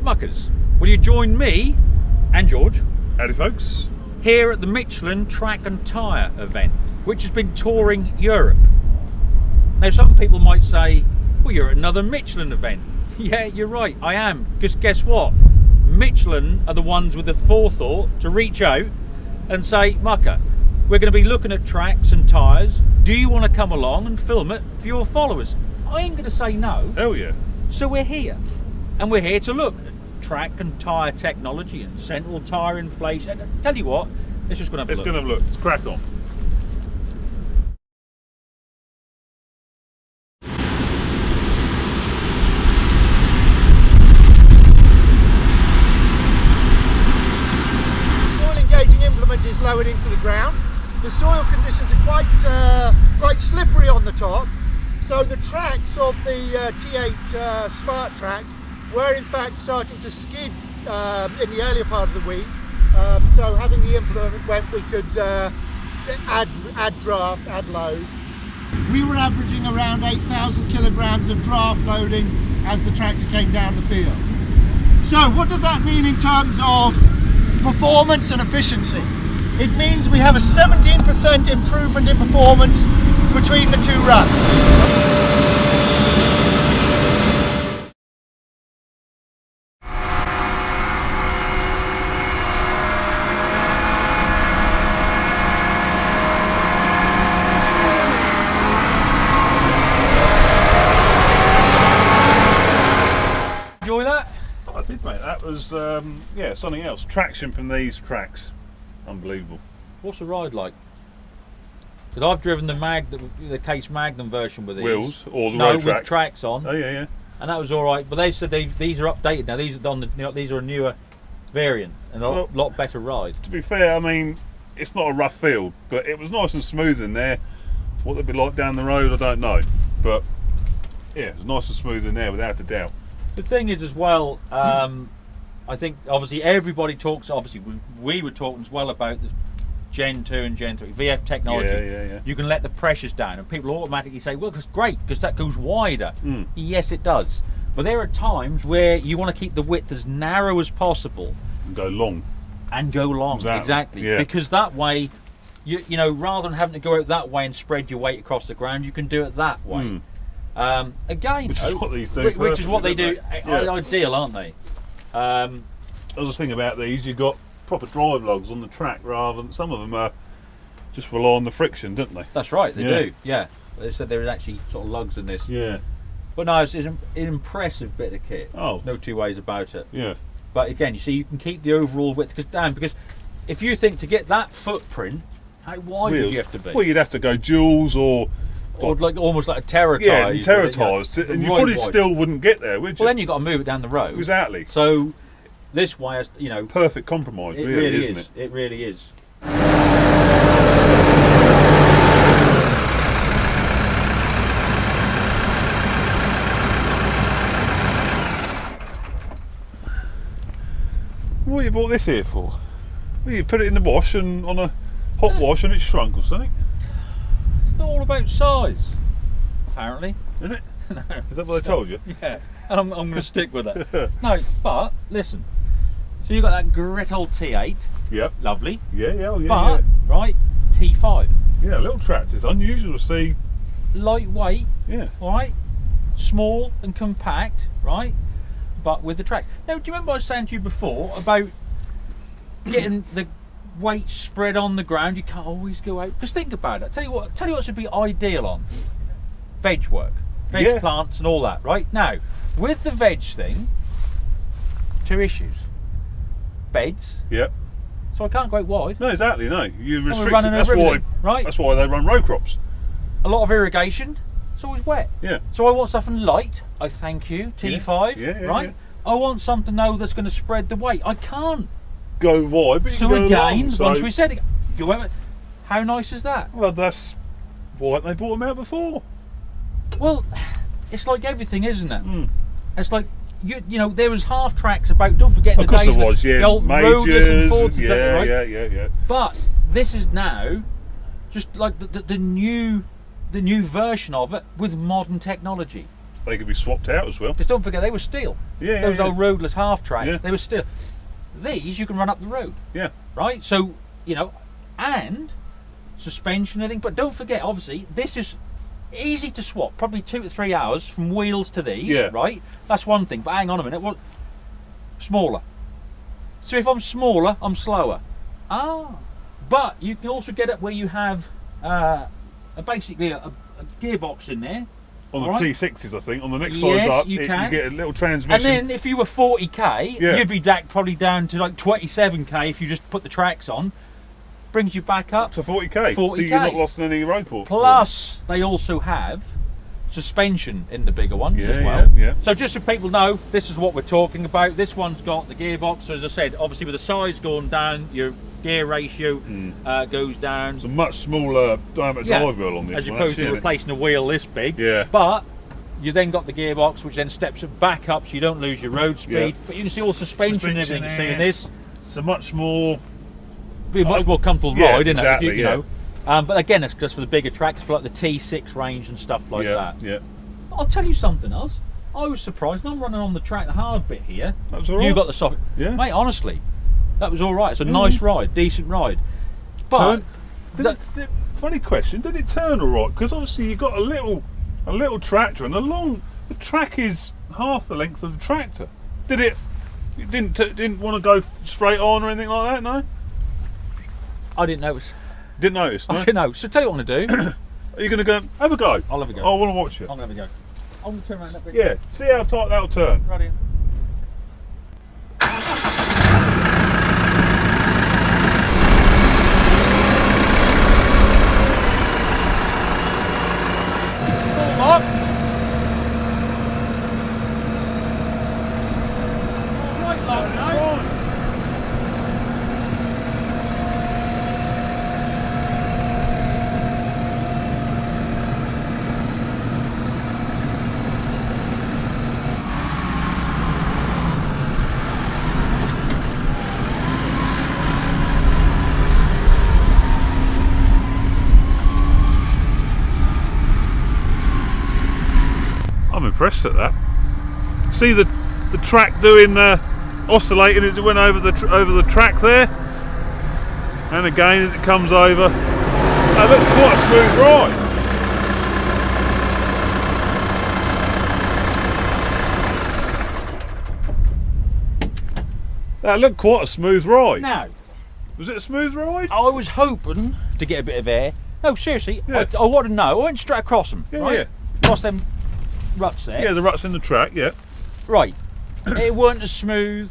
Muckers, will you join me and George? Howdy folks. Here at the Michelin Track and Tyre Event, which has been touring Europe. Now some people might say, well, you're at another Michelin event. Yeah, you're right, I am. Because guess what? Michelin are the ones with the forethought to reach out and say, Mucker, we're going to be looking at tracks and tyres. Do you want to come along and film it for your followers? I ain't going to say no. Hell yeah. So we're here. And we're here to look at track and tyre technology and central tyre inflation. And tell you what, let's just go and have a look. Let's go and have a look. Let's crack on. Soil engaging implement is lowered into the ground. The soil conditions are quite slippery on the top. So the tracks of the T8 Smart Track were in fact starting to skid in the earlier part of the week. So having the implement meant we could add draft, add load. We were averaging around 8,000 kilograms of draft loading as the tractor came down the field. So what does that mean in terms of performance and efficiency? It means we have a 17% improvement in performance between the two runs. Enjoy that? I did, mate. That was, yeah, something else. Traction from these tracks. Unbelievable. What's the ride like? Because I've driven the Case Magnum version with these. Wheels or the road track? With tracks on. Oh yeah, yeah. And that was all right. But they said these are updated now. These are on the, these are a newer variant and a lot better ride. To be fair, I mean, it's not a rough field, but it was nice and smooth in there. What they'd be like down the road, I don't know. But yeah, it was nice and smooth in there without a doubt. The thing is as well, I think obviously everybody talks, obviously we were talking as well about the Gen 2 and Gen 3, VF technology. Yeah. You can let the pressures down and people automatically say, well, that's great because that goes wider. Yes, it does. But there are times where you want to keep the width as narrow as possible. And go long. And go long, exactly. Yeah. Because that way, you know, rather than having to go out that way and spread your weight across the ground, you can do it that way. Again, which is what these do. Which is what they do. Yeah. Ideal, aren't they? Other thing about these, you've got proper drive lugs on the track rather than some of them just rely on the friction, don't they? That's right, they do. Yeah, they said there is actually sort of lugs in this. Yeah. But no, it's an impressive bit of kit. Oh, no two ways about it. Yeah. But again, you see, you can keep the overall width because if you think to get that footprint, how wide would you have to be? Well, you'd have to go duals or like almost like a terra yeah, tie. terra ties, and you probably still wouldn't get there, would you? Well, then you've got to move it down the road. Exactly. So this way, you know, perfect compromise, it really, isn't it? It really is. What you bought this here for? Well, you put it in the wash and on a hot wash and it shrunk or something. It's not all about size, apparently. Isn't it? No. Is that what I told you? Yeah, and I'm going to stick with it. No, but listen. So you've got that grit old T8. Yep. Lovely. Yeah, oh yeah. But, right, T5. Yeah, little tractor. It's unusual to see. Lightweight. Yeah. Right. Small and compact. Right. But with the track. Now, do you remember I was saying to you before about getting the weight spread on the ground? You can't always go out. Because think about it. Tell you what should be ideal on veg work, veg plants and all that. Right now, with the veg thing, two issues. Beds. Yep. So I can't go out wide. No, exactly. No, you restrict running it. That's over why. everything, right? That's why they run row crops. A lot of irrigation. It's always wet. Yeah. So I want something light. I thank you. T5. Yeah, right. Yeah. I want something now that's going to spread the weight. I can't go wide, but you so can go again, long. So once we said it, go over. How nice is that? Well, that's why they brought them out before. Well, it's like everything, isn't it? It's like you know, there was half tracks about. Don't forget the days was, the old roadless and fords, right? Yeah. But this is now just like the new version of it with modern technology. they could be swapped out as well. Because don't forget, they were steel. Yeah, Those yeah. old roadless half tracks, Yeah. they were steel. These you can run up the road, Yeah. right? So, you know, and suspension and everything. But don't forget, obviously, this is easy to swap. Probably 2 to 3 hours from wheels to these, Yeah. right? That's one thing. But hang on a minute, what? Smaller. So if I'm smaller, I'm slower. But you can also get it where you have basically a gearbox in there. On the Alright. T6s, I think, on the next Yes, size up, you can. you get a little And transmission. then if you were 40k, Yeah. you'd be probably down to like 27k if you just put the tracks on. Brings you back up. to 40k. 40k. So you're not lost in any road port. Plus, they also have suspension in the bigger ones Yeah, as well. yeah. So just so people know, this is what we're talking about. This one's got the gearbox. So as I said, obviously with the size going down, your gear ratio goes down. It's a much smaller diameter drive wheel on this as one, opposed actually, to isn't it? replacing a wheel this big. Yeah. But you then got the gearbox, which then steps it back up so you don't lose your road speed. Yeah. But you can see all suspension and everything you see in this. It's a much more. Be a much more comfortable yeah, ride, isn't exactly, it? You know. But again, it's just for the bigger tracks, for like the T6 range and stuff like that. Yeah. I'll tell you something else. I was surprised. I'm running on the track, the hard bit here. That was all right. You got the soft. Yeah. Mate, honestly, that was all right. It's a nice ride, decent ride. But Funny question. Did it turn all right? Because obviously you got a little tractor, and the track is half the length of the tractor. Did it? You didn't want to go straight on or anything like that? No. I didn't notice. Didn't notice. No? I didn't know. So tell you what I'm going to do. Are you going to go? Have a go. I'll have a go. I want to watch it. I'm going to have a go. I'm going to turn around that bit. Yeah. See how tight that'll turn. Right in. Mark. Right, love, now. I'm impressed at that. See the track doing oscillating as it went over the track there, and again as it comes over. That looked quite a smooth ride. That looked quite a smooth ride. Now, Was it a smooth ride? I was hoping to get a bit of air. No, seriously, Yeah. I want to know. I went straight across them, Yeah, right? yeah. Across them ruts there. Yeah, the ruts in the track. Yeah. Right. It weren't as smooth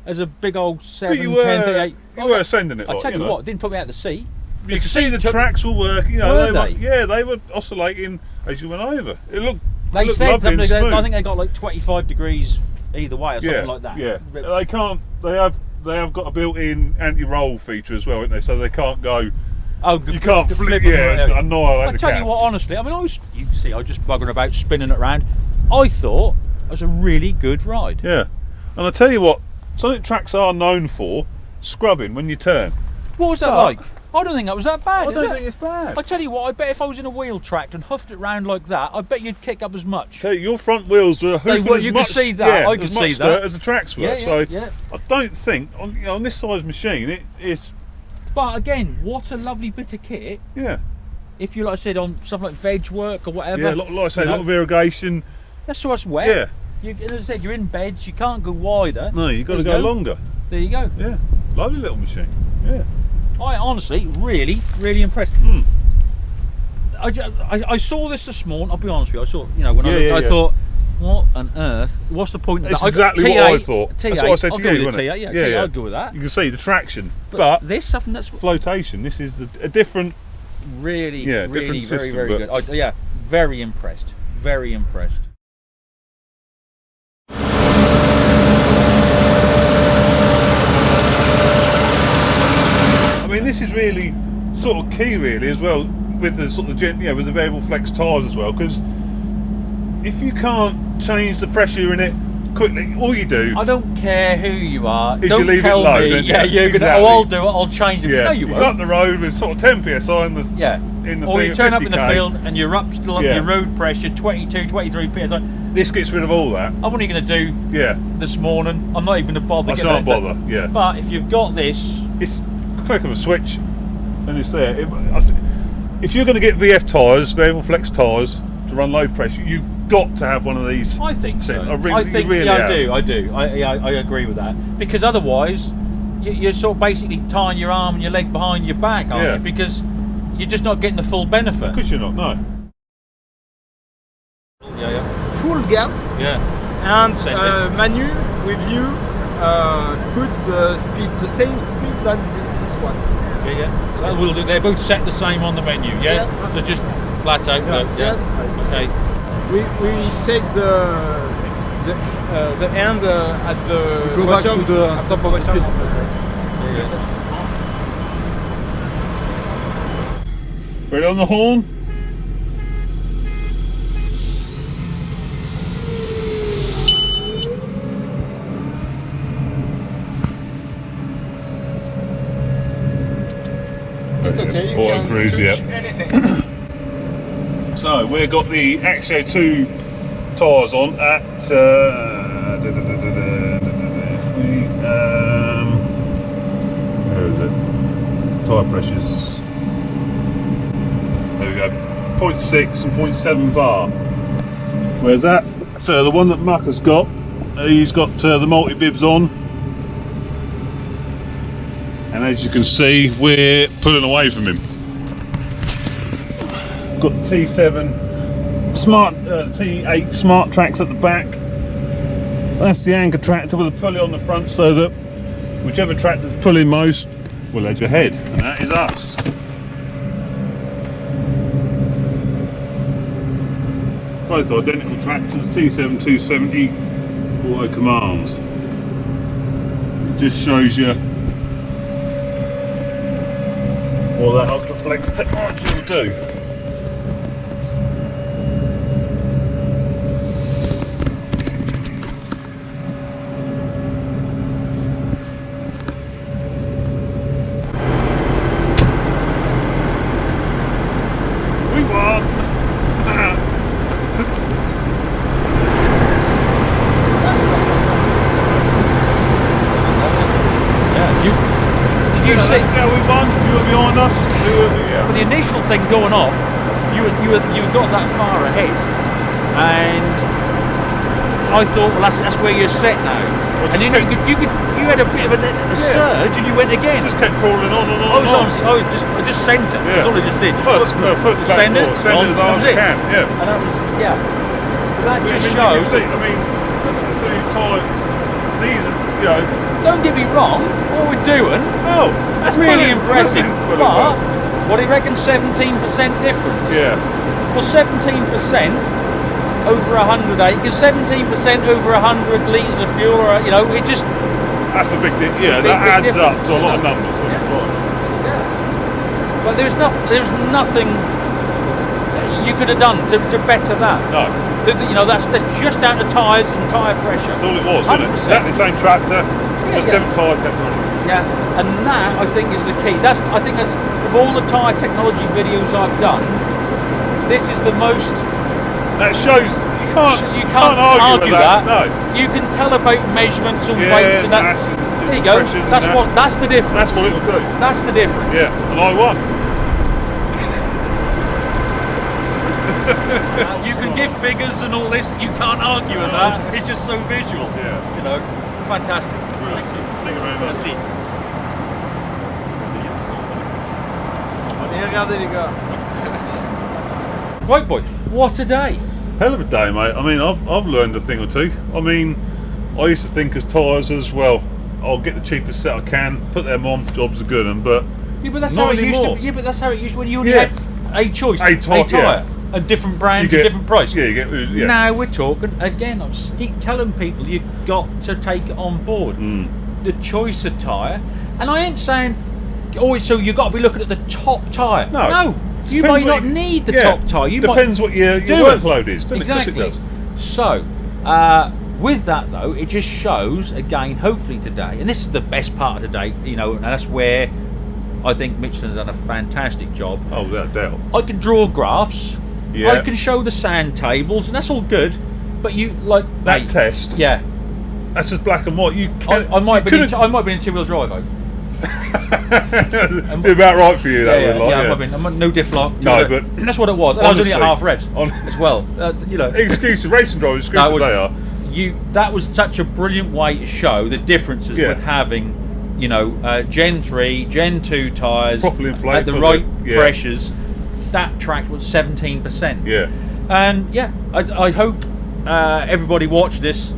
as a big old 7, But you 10, were 38. you were sending it. I like, tell you know. what, it didn't put me out of the seat. You can see the tracks were working. You know, Were they? Yeah, they were oscillating as you went over. It looked. They it looked said lovely and something, I smooth. think they got like 25 degrees either way or something Yeah, like that. yeah. But- They can't. They have got a built-in anti-roll feature as well, haven't they? So they can't go. Oh, You can't flip. Yeah, annihilate I the tell cat. you what, honestly, I mean, you can see I was just buggering about, spinning it around. I thought it was a really good ride. Yeah, and I tell you what, something tracks are known for scrubbing when you turn. What was that But- like? I don't think that was that bad. I don't is it? think it's bad. I tell you what, I bet if I was in a wheel tract and huffed it round like that, I bet you'd kick up as much. Tell you, your front wheels were hoofing were, as you could much. see that, Yeah, I could as much see that. dirt as the tracks were. Yeah, yeah, so yeah. I don't think on this size machine it's But again, what a lovely bit of kit. yeah. If you, like I said, on something like veg work or whatever. Yeah, like I say, a you lot know, of irrigation. that's so it's wet. Yeah. As I said, you're in beds, you can't go wider. No, you've got to There go you longer. There you go. Yeah, lovely little machine. Yeah. I honestly, really, really impressed. Hmm. I saw this morning. I'll be honest with you. I saw, you know, when Yeah, I yeah. thought, what on earth? What's the point of It's that? exactly what I thought. T8, That's what I said I'll to go you, with wasn't the it? T8. Yeah, Yeah, T8, yeah. I'll go with that. You can see the traction, but this something that's flotation. This is a different. really, Yeah, really, different very, system, very but- good. Yeah, very impressed. Very impressed. I mean, this is really sort of key, really, as well, with the sort of with the variable flex tyres as well, because if you can't change the pressure in it quickly, all you do. I don't care who you are. Is Don't you leave it tell low, me. don't you? Yeah, you're Exactly. gonna. Oh, I'll do it. I'll change it. Yeah, No, you go won't. up the road with sort of 10 psi in the Yeah. in the Or thing you at turn up in the 50k. field and you're up still up Yeah. your road pressure 22, 23 psi. This gets rid of all that. what are you going to do Yeah. this morning? I'm not even going to bother. I shan't bother. Yeah. But if you've got this, It's a click of a switch, and it's there. If you're going to get VF tyres, variable flex tyres, to run low pressure, you've got to have one of these. I think so. I think really yeah, have. I do. I agree with that, because otherwise you're sort of basically tying your arm and your leg behind your back, aren't Yeah. you? Because you're just not getting the full benefit. Because you're not. No. Yeah. Full gas Yeah. and Same thing. menu with you puts speed, the same speed than this one. Yeah. That will do. They're both set the same on the menu. Yeah. Yeah. They're just flat out. Yeah. Yes. Okay. We take the end at the Go back bottom, to the at top of the bottom field. of the box. Ready on the horn? It's okay. You Auto can cruise, touch yeah. anything. So we've got the Axio 2 tyres on at where is it? Tyre pressures. There we go. 0.6 and 0.7 bar. Where's that? So the one that Muck has got, he's got the multi-bibs on. And as you can see, we're pulling away from him. Got the T7 smart, T8 smart tracks at the back. That's the anchor tractor with a pulley on the front, so that whichever tractor's pulling most will edge ahead, and that is us. Both identical tractors, T7 270 auto commands. It just shows you what that ultra flex technology will do. We won! Yeah. Did you see? That's how we won. You were behind us. Well, the initial thing going off, you got that far ahead, and I thought, well, that's where you're set now. Well, And then you had a bit of a surge, and you went again. Just kept crawling on and on. I just sent it. Yeah. That's all I just did. First Just back send it. forward, send it as hard as was you can. Yeah. And that was That I just mean, shows. you can see, I mean, these are, you know, Don't get me wrong. What we're doing, oh, that's really impressive. brilliant, But well. what do you reckon? 17% difference. Yeah, Well, 17% over 100 acres, 17% over 100 litres of fuel, or it just. that's a big thing. Yeah, Big, that big adds up difference, to a lot of isn't it? numbers. Doesn't it? Yeah. But there's nothing you could have done to better that. No, That's just down to tyres and tyre pressure. that's all it was, wasn't it? 100%. Exactly the same tractor, just yeah. different tyre technology. Yeah, and that I think is the key. I think that's of all the tyre technology videos I've done, this is the most. That shows you can't argue with that. No. You can tell about measurements and Yeah, weights and that. mass and There you go. pressures and That's that. that's the difference. That's what it'll do. That's the difference. Yeah, and I won. You can give figures and all this. You can't argue with that. It's just so visual. Yeah. Fantastic. Brilliant. Thank you very much. Merci. Allez, regardez les gars. Right, boy. What a day. Hell of a day, mate. I mean, I've learned a thing or two. I mean, I used to think as tyres as well, I'll get the cheapest set I can, put them on, jobs are good, but Yeah, but that's not how it used anymore. to. Yeah, but that's how it used when you only Yeah. had a choice, A tyre, tyre, a different brand, you get a different price. Yeah, you get. Yeah. Now we're talking again. I keep telling people you've got to take it on board. The choice of tyre, and I ain't saying always. So you've got to be looking at the top tyre. No. You Depends might what not you- need the yeah, top tyre. You depends might what your do workload is, doesn't exactly. it? Of course it does. So, with that though, it just shows again, hopefully today, and this is the best part of today, and that's where I think Michelin has done a fantastic job. Oh, without a doubt. I can draw graphs. Yeah. I can show the sand tables, and that's all good. but you like that mate, test. Yeah, That's just black and white. You can, I might you be. I might be in two-wheel drive though. be about right for you. That would like. I might be. I'm no diff lock. No, but that's what it was. I was only at half revs on, as well. You know, excuses, racing drivers, excuses they are. That was such a brilliant way to show the differences with having, you know, Gen 3, Gen 2 tyres properly inflated at the right pressures. That track was 17%. Yeah. And yeah, I hope everybody watched this.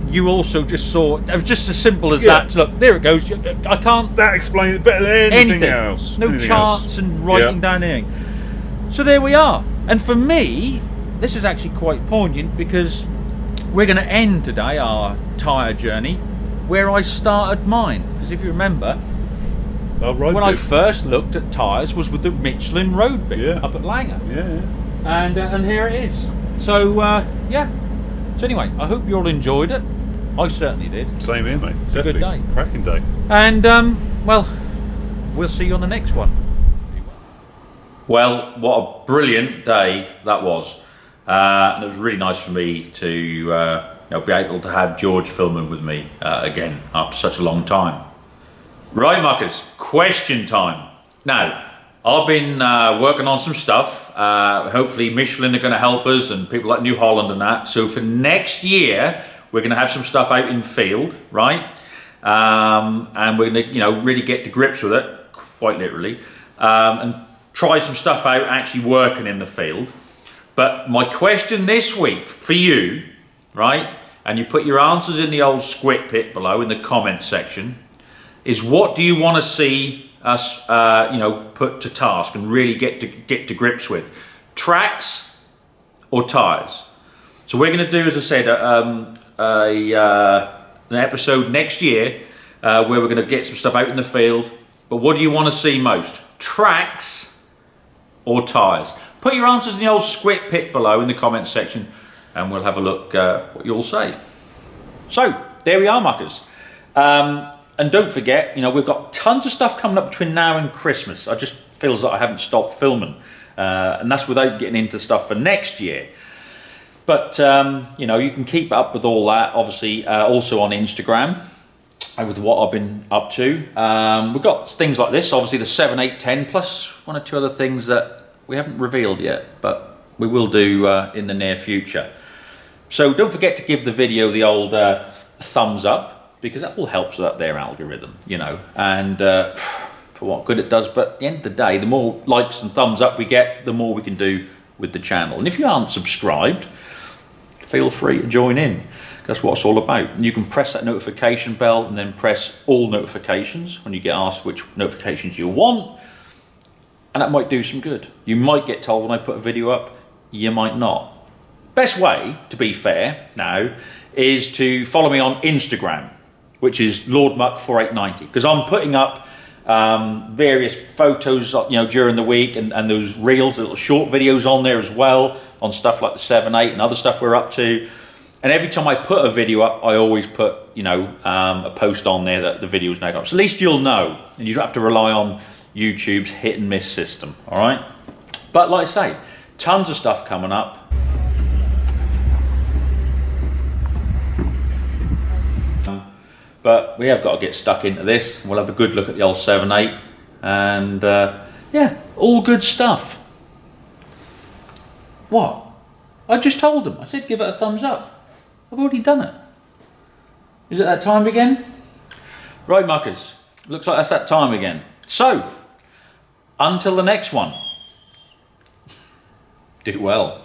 You also just saw it was just as simple as that. Look, there it goes. I can't. That explains it better than anything else. No charts and writing down anything. So there we are. And for me, this is actually quite poignant because we're going to end today our tyre journey where I started mine. Because if you remember, when I first looked at tyres was with the Michelin road bit up at Langer. And here it is. So yeah. So anyway, I hope you all enjoyed it. I certainly did. Same here, mate. It's Definitely. a good day. Cracking day. And well, we'll see you on the next one. Well, what a brilliant day that was. And it was really nice for me to you know, be able to have George filming with me again after such a long time. Right, muckers, question time. Now, I've been working on some stuff. Hopefully Michelin are going to help us and people like New Holland and that. So for next year, we're going to have some stuff out in field, right? And we're going to, you know, really get to grips with it, quite literally, and try some stuff out actually working in the field. But my question this week for you, right, and you put your answers in the old squid pit below in the comment section, is what do you want to see us, you know, put to task and really get to grips with? Tracks or tyres? So we're going to do, as I said, an episode next year where we're going to get some stuff out in the field. But what do you want to see most? Tracks or tyres? Put your answers in the old squid pit below in the comments section and we'll have a look what you all say. So there we are, muckers. And don't forget, you know, we've got tons of stuff coming up between now and Christmas. I just feels like I haven't stopped filming. And that's without getting into stuff for next year. But, you know, you can keep up with all that, obviously, also on Instagram with what I've been up to. We've got things like this, obviously the 7, 8, 10, plus one or two other things that we haven't revealed yet, but we will do in the near future. So don't forget to give the video the old thumbs up, because that all helps with their algorithm, you know, and for what good it does. But at the end of the day, the more likes and thumbs up we get, the more we can do with the channel. And if you aren't subscribed, feel free to join in. That's what it's all about. And you can press that notification bell and then press all notifications when you get asked which notifications you want. And that might do some good. You might get told when I put a video up, you might not. Best way, to be fair now, is to follow me on Instagram, which is Lord Muck 4890, because I'm putting up various photos, you know, during the week, and those reels, little short videos on there as well, on stuff like the 7, 8 and other stuff we're up to. And every time I put a video up, I always put, you know, a post on there that the video is now up. So at least you'll know, and you don't have to rely on YouTube's hit and miss system, all right? But like I say, tons of stuff coming up. But we have got to get stuck into this. We'll have a good look at the old 7, 8, and yeah, all good stuff. What? I just told them. I said give it a thumbs up. I've already done it. Is it that time again? Right, muckers. Looks like that's that time again. So, until the next one, do well.